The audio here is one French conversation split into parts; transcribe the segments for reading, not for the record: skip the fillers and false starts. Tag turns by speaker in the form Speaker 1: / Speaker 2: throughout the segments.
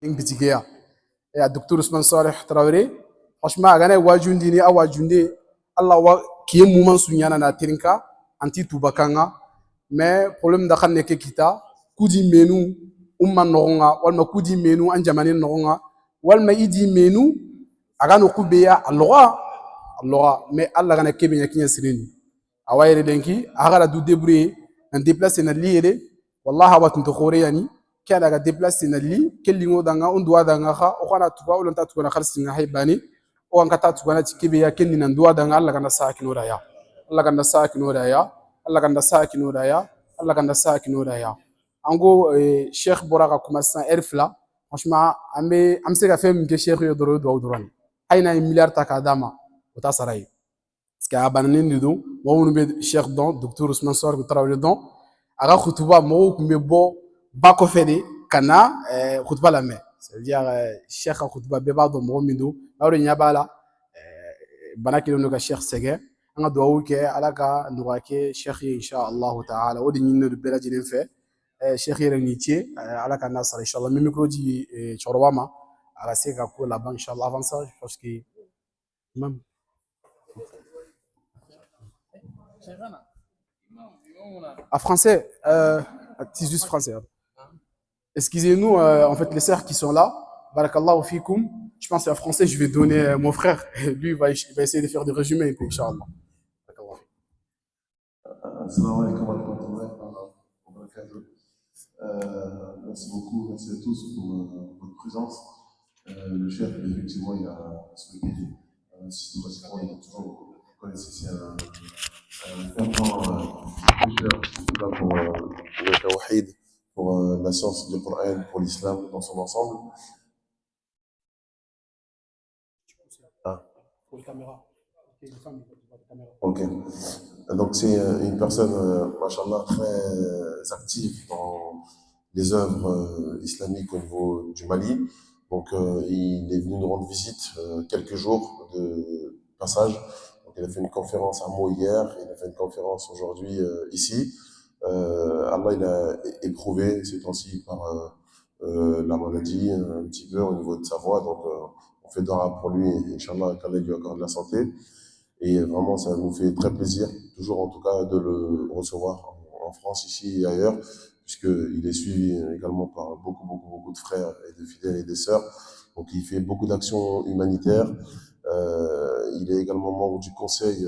Speaker 1: bitigeya ya docteur Ousmane Saleh Traoré franchement agane wajundi ni awajunde Allah wa kiye muman sunyana na trinka anti tubakanga mais problème da xamne ke kita kudi menu umma nogonga walma kudi menu an jamane nogonga walma idi menu agano kubeya alloga mais Allah gana kebe nyakinya sirini awayre denki agara du débrouiller en déplacer na liere wallahi wa tunto khore yani kada ga déplacer na li kellingo danga undwa danga kha o kana tuba ulon ta tukuna kharsi nga haybani o an kata tukuna tikebe ya kenni nan duwa danga Allah gana sakino raya Allah gana sakino raya Allah gana sakino raya Allah gana sakino raya ango cheikh boraka kuma san erfla franchement am se ka fem ke cheikh yo doro do doran hayna milliard takadama o ta saray parce que abanani nido wo wonu be cheikh don docteur Ousmane Sor ko Traoré don aga khutuba mo ko me bo bako fede kana khutuba la me ça veut dire cheikh khutuba be ba do mo mindo awre nyabala banaki no ka cheikh sege anga do ke alaka nuake cheikh insha Allah taala wodi nyinno do bela jinen fe cheikh yere nitie alaka nasara insha Allah mi micro di chorwama ala se ka ko là-bas insha Allah avant ça je pense que même à français, c'est juste français. Excusez-nous, en fait, les sœurs qui sont là. Barakallahu fikoum. Je pense en français, je vais donner mon frère. Lui, il va essayer de faire des résumés, Inch'Allah.
Speaker 2: Assalamu alaikum wa rahmatullahi wa barakatuh. Merci beaucoup, merci à tous pour votre présence. Le chef, effectivement, il a souhaité systématiquement, il est toujours, vous connaissez, c'est un fervent prêcheur pour le tawhid, pour la science du Coran, pour l'islam dans son ensemble. Ah.
Speaker 1: Pour les caméras.
Speaker 2: Ok. Donc c'est une personne, machallah, très active dans les œuvres islamiques au niveau du Mali. Donc il est venu nous rendre visite quelques jours de passage. Donc il a fait une conférence à Meaux hier, il a fait une conférence aujourd'hui ici. Allah il a éprouvé ces temps-ci par la maladie un petit peu au niveau de sa voix. Donc on fait dora pour lui, Inch'Allah, qu'Allah lui accorde la santé. Et vraiment, ça nous fait très plaisir, toujours en tout cas, de le recevoir en France, ici et ailleurs, puisqu'il est suivi également par beaucoup de frères et de fidèles et des sœurs. Donc, il fait beaucoup d'actions humanitaires. Il est également membre du Conseil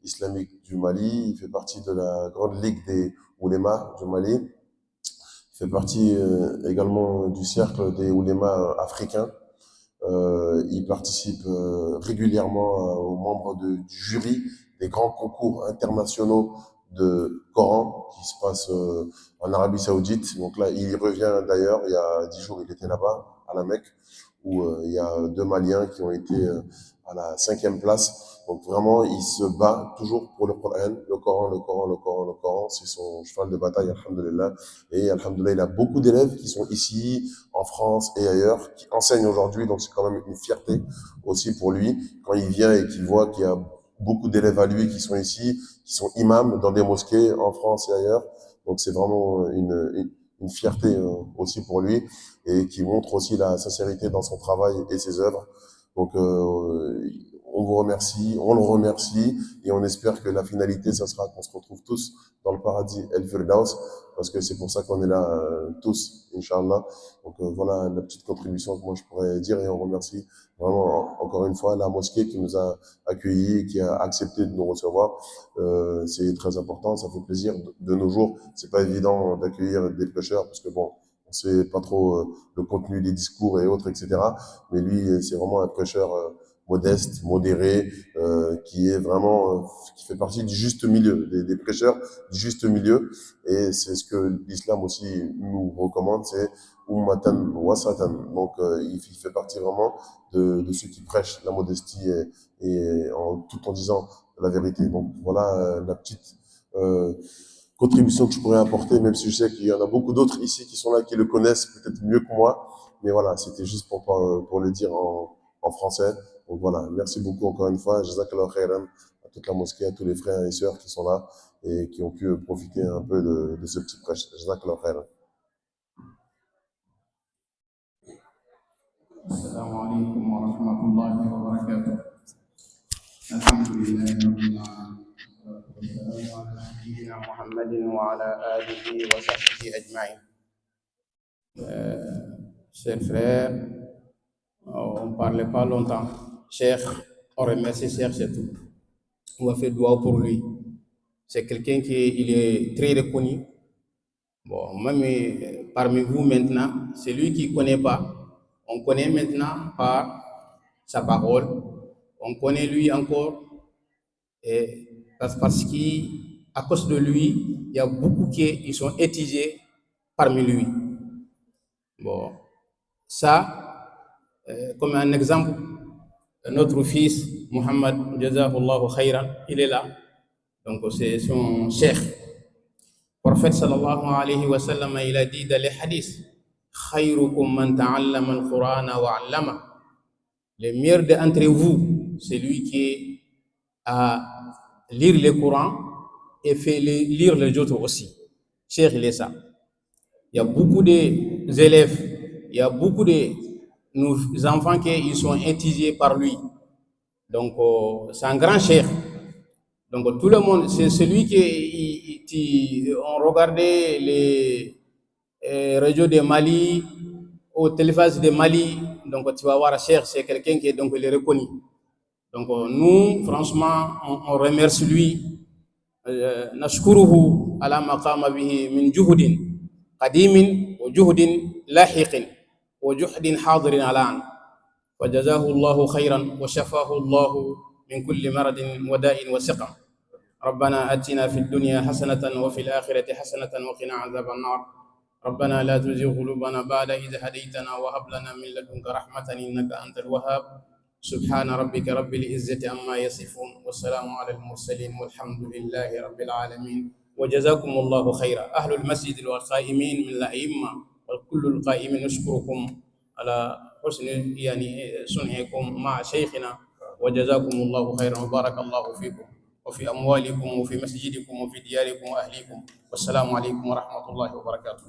Speaker 2: islamique du Mali. Il fait partie de la Grande Ligue des oulémas du Mali. Il fait partie également du cercle des oulémas africains. Il participe régulièrement aux membres du jury des grands concours internationaux de Coran qui se passent en Arabie Saoudite. Donc là, il revient d'ailleurs, il y a 10 jours, il était là-bas, à la Mecque, où il y a 2 Maliens qui ont été à la 5e place. Donc vraiment, il se bat toujours pour le Coran, le Coran, le Coran, le Coran, le Coran. C'est son cheval de bataille, alhamdoulilah. Et alhamdoulilah, il a beaucoup d'élèves qui sont ici, en France et ailleurs, qui enseignent aujourd'hui. Donc c'est quand même une fierté aussi pour lui quand il vient et qu'il voit qu'il y a beaucoup d'élèves à lui qui sont ici, qui sont imams dans des mosquées en France et ailleurs. Donc c'est vraiment une fierté aussi pour lui et qui montre aussi la sincérité dans son travail et ses œuvres. Donc on vous remercie, on le remercie et on espère que la finalité, ça sera qu'on se retrouve tous dans le paradis El Firdaus parce que c'est pour ça qu'on est là tous, Inch'Allah. Donc voilà la petite contribution que moi je pourrais dire et on remercie vraiment encore une fois la mosquée qui nous a accueillis, qui a accepté de nous recevoir. C'est très important, ça fait plaisir. De nos jours, c'est pas évident d'accueillir des prêcheurs parce que bon, on sait pas trop le contenu des discours et autres, etc. Mais lui, c'est vraiment un prêcheur modeste, modéré, qui est vraiment, qui fait partie du juste milieu, des prêcheurs du juste milieu. Et c'est ce que l'islam aussi nous recommande, c'est ummatan wasatan. Donc, il fait partie vraiment de ceux qui prêchent la modestie tout en disant la vérité. Donc, voilà la petite contribution que je pourrais apporter, même si je sais qu'il y en a beaucoup d'autres ici qui sont là, qui le connaissent peut-être mieux que moi. Mais voilà, c'était juste pour le dire en français. Donc voilà, merci beaucoup encore une fois. Jazakallah khairan à toute la mosquée, à tous les frères et sœurs qui sont là et qui ont pu profiter un peu de ce petit prêche. Jazakallah khairan.
Speaker 3: السلام عليكم ورحمة الله وبركاته. الحمد لله رب العالمين والسلام على سيدنا محمد وعلى آله وصحبه أجمعين. Chers frères, on ne parlait pas longtemps. Cheikh, on remercie Cheikh, c'est tout. On va faire dua pour lui. C'est quelqu'un il est très reconnu. Bon, même parmi vous maintenant, celui qui ne connaît pas, on connaît maintenant par sa parole. On connaît lui encore parce qu'à cause de lui, il y a beaucoup qui sont étudiés parmi lui. Bon, ça, comme un exemple, notre fils, Mohammed, Jazahullahu Khayran, il est là. Donc, c'est son cheikh. Le prophète sallallahu alayhi wa sallam, il a dit dans les hadiths, Khayrukum man ta'allama al-Qur'ana wa 'allama. Le meilleur d'entre vous, c'est lui qui a lire le Coran et fait lire les autres aussi. Cheikh, il est ça. Il y a beaucoup d'élèves, il y a beaucoup de nos enfants qui sont étudiés par lui. Donc, c'est un grand cheikh. Donc, tout le monde, c'est celui qui on regardait les radios de Mali, au téléphone de Mali. Donc, tu vas voir, cheikh, c'est quelqu'un qui donc, il est reconnu. Donc, nous, franchement, on remercie lui. نشكره على ما قام به من جهد قديم وجهد لاحق وجهد حاضر الآن وجزاه الله خيرا وشفاه الله من كل مرض وداء وسقم. ربنا آتنا في الدنيا حسنة وفي الآخرة حسنة وقنا عذاب النار. ربنا لا تزغ قلوبنا بعد إذ هديتنا وهب لنا من لدنك رحمة إنك أنت الوهاب. سبحان ربك رب العزة عما يصفون والسلام على المرسلين والحمد لله رب العالمين وجزاكم الله خيرا. أهل المسجد والقائمين من الأئمة وكل القائمين نشكركم على حسن صنعكم مع شيخنا وجزاكم الله خيرا وبارك الله فيكم وفي أموالكم وفي مسجدكم وفي دياركم وأهليكم والسلام عليكم ورحمة الله وبركاته.